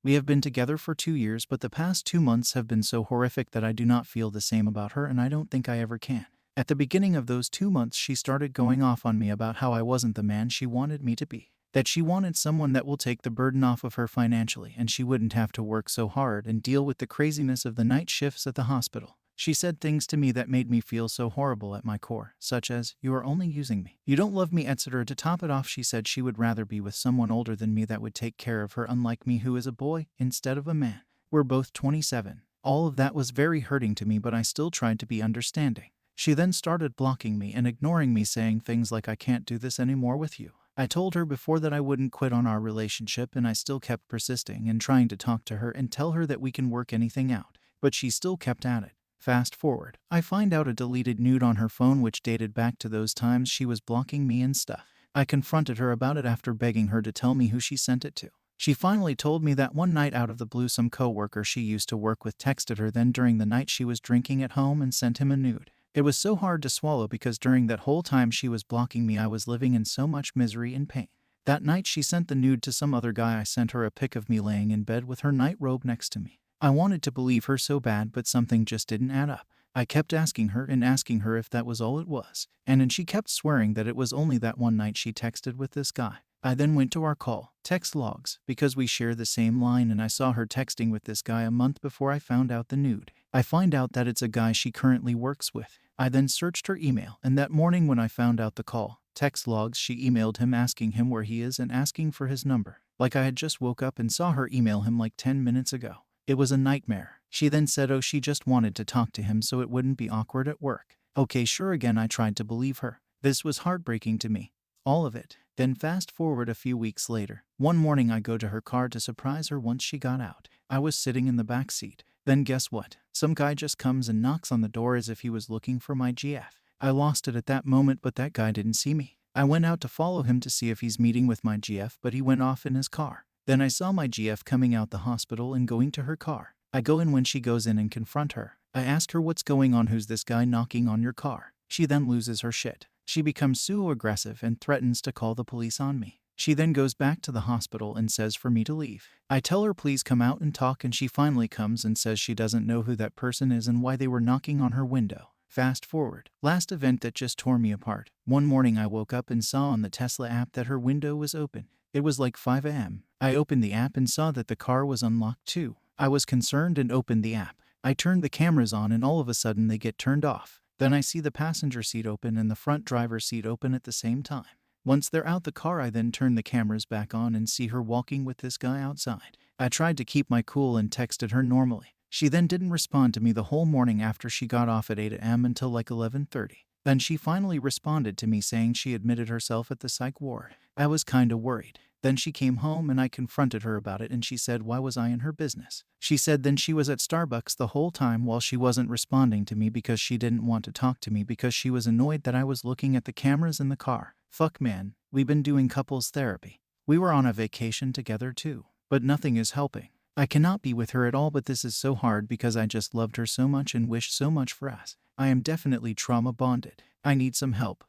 We have been together for 2 years, but the past 2 months have been so horrific that I do not feel the same about her, and I don't think I ever can. At the beginning of those 2 months, she started going off on me about how I wasn't the man she wanted me to be. That she wanted someone that will take the burden off of her financially, and she wouldn't have to work so hard and deal with the craziness of the night shifts at the hospital. She said things to me that made me feel so horrible at my core, such as, "You are only using me. You don't love me," etc. To top it off, she said she would rather be with someone older than me that would take care of her, unlike me who is a boy instead of a man. We're both 27. All of that was very hurting to me, but I still tried to be understanding. She then started blocking me and ignoring me, saying things like, "I can't do this anymore with you." I told her before that I wouldn't quit on our relationship, and I still kept persisting and trying to talk to her and tell her that we can work anything out, but she still kept at it. Fast forward, I find out a deleted nude on her phone which dated back to those times she was blocking me and stuff. I confronted her about it after begging her to tell me who she sent it to. She finally told me that one night out of the blue some coworker she used to work with texted her, then during the night she was drinking at home and sent him a nude. It was so hard to swallow because during that whole time she was blocking me I was living in so much misery and pain. That night she sent the nude to some other guy. I sent her a pic of me laying in bed with her night robe next to me. I wanted to believe her so bad, but something just didn't add up. I kept asking her if that was all it was, and she kept swearing that it was only that one night she texted with this guy. I then went to our call text logs because we share the same line, and I saw her texting with this guy a month before I found out the nude. I find out that it's a guy she currently works with. I then searched her email, and that morning when I found out the call text logs, she emailed him asking him where he is and asking for his number. Like I had just woke up and saw her email him like 10 minutes ago. It was a nightmare. She then said, oh, she just wanted to talk to him so it wouldn't be awkward at work. Okay, sure. Again, I tried to believe her. This was heartbreaking to me. All of it. Then fast forward a few weeks later. One morning I go to her car to surprise her once she got out. I was sitting in the back seat. Then guess what? Some guy just comes and knocks on the door as if he was looking for my GF. I lost it at that moment, but that guy didn't see me. I went out to follow him to see if he's meeting with my GF, but he went off in his car. Then I saw my GF coming out the hospital and going to her car. I go in when she goes in and confront her. I ask her what's going on, who's this guy knocking on your car? She then loses her shit. She becomes so aggressive and threatens to call the police on me. She then goes back to the hospital and says for me to leave. I tell her please come out and talk, and she finally comes and says she doesn't know who that person is and why they were knocking on her window. Fast forward. Last event that just tore me apart. One morning I woke up and saw on the Tesla app that her window was open. It was like 5 a.m. I opened the app and saw that the car was unlocked too. I was concerned and opened the app. I turned the cameras on and all of a sudden they get turned off. Then I see the passenger seat open and the front driver's seat open at the same time. Once they're out the car, I then turn the cameras back on and see her walking with this guy outside. I tried to keep my cool and texted her normally. She then didn't respond to me the whole morning after she got off at 8 a.m. until like 11:30. Then she finally responded to me saying she admitted herself at the psych ward. I was kinda worried. Then she came home and I confronted her about it, and she said why was I in her business? She said then she was at Starbucks the whole time while she wasn't responding to me because she didn't want to talk to me because she was annoyed that I was looking at the cameras in the car. Fuck man, we've been doing couples therapy. We were on a vacation together too. But nothing is helping. I cannot be with her at all, but this is so hard because I just loved her so much and wished so much for us. I am definitely trauma bonded. I need some help.